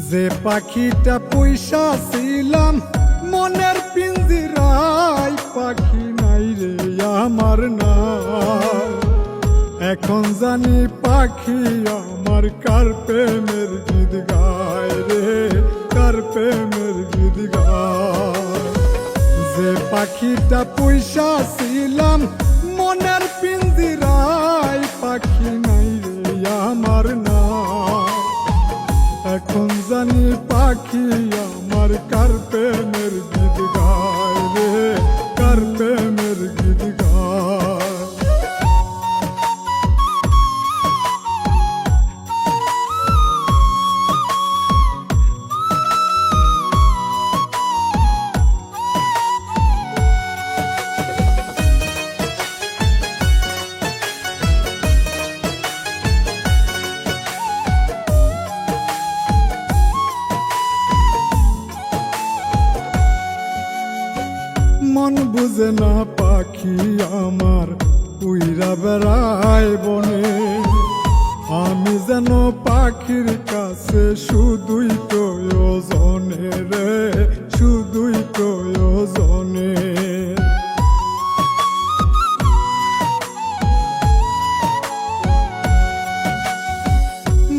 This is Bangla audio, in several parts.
যে পাখিটা পয়সা ছিলাম মনের পিঞ্জিরায়, পাখি নাই রে আমার না। এখন জানি পাখি আমার কার প্রেমের গীত গায় রে, কার প্রেমের গীত গায়। যে পাখিটা পয়সা ছিলাম মনের পিঞ্জিরায়, পাখি নাই রে আমার না। এখন জানি পাখি আমার কার প্রেমের গীত গায় রে, কার প্রেমের গীত গায়। মন বুঝে না পাখি আমার উইরা বেড়ায় বনে, আমি যেন পাখির কাছে শুধুই প্রয়োজনে রে, শুধুই প্রয়োজনে।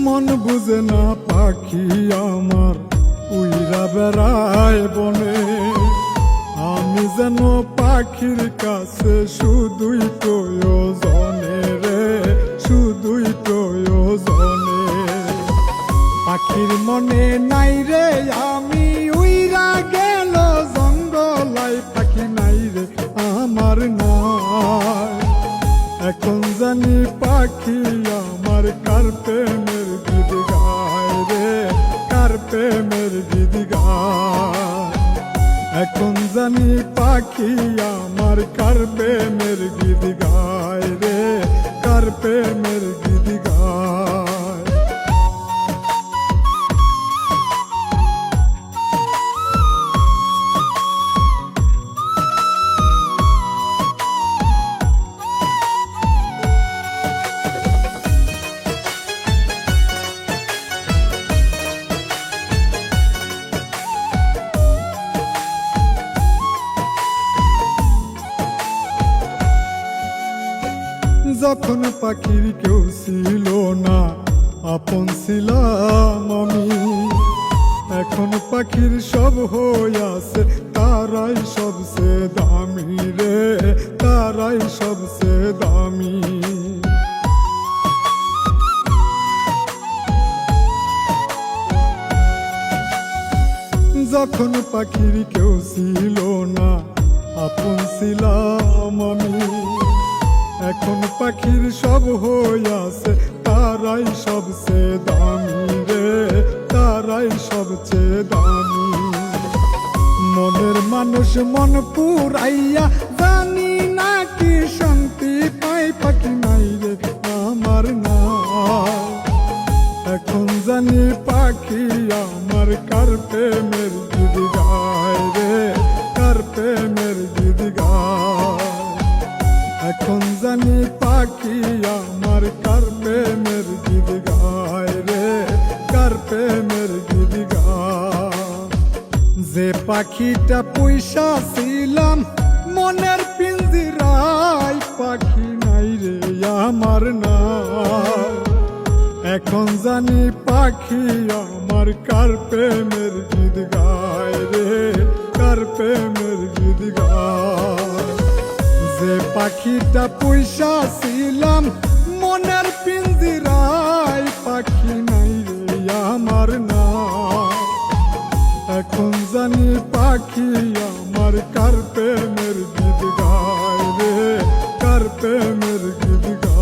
মন বুঝে না পাখি আমার উইরা বেড়ায় বনে, আমি যেন পাখির কাছে শুধুই প্রয়োজনে রে, শুধুই প্রয়োজনে। পাখির মনে নাই রে আমি উইরা গেল জঙ্গলায়, পাখি নাই রে আমার নাই। এখন জানি পাখি আমার কার প্রেমের গীত গায় রে, কার প্রেমের গীত গায়। এখন জানি পাখি আমার কার প্রেমের গীত গায় রে, কার প্রেমের গীত গায়। যখন পাখির কেউ ছিল না আপন ছিলাম আমি, এখন পাখির সব হইয়াছে তারাই সবচেয়ে দামি রে, তারাই সবচেয়ে দামি। যখন পাখির কেউ ছিল না আপন ছিলাম আমি, এখন পাখির সব হইয়াছে তারাই সবচেয়ে দামি রে, তারাই সবচেয়ে দামি। মনের মানুষ মন পুরাইয়া জানি না কি শান্তি পাই, পাখি নাই রে আমার না। এখন জানি পাখি আমার কার প্রেমের গীত গায় রে, কার প্রেমের গীত গায়। এখন জানি পাখি আমার কার প্রেমের গীত গায় রে, কার প্রেমের গীত গায়। যে পাখিটা পয়সা ছিলাম মনের পিঞ্জিরায়, পাখি নাই রে আমার না। এখন জানি পাখি আমার কার প্রেমের গীত গায় রে, কার প্রেমের গীত গায়। যে পাখিটা পয়সা ছিলাম মনের পিঞ্জিরায়, পাখি নাই রে আমার না। এখন জানি পাখি আমার কার প্রেমের গীত গায় রে, কার প্রেমের গীত গায়।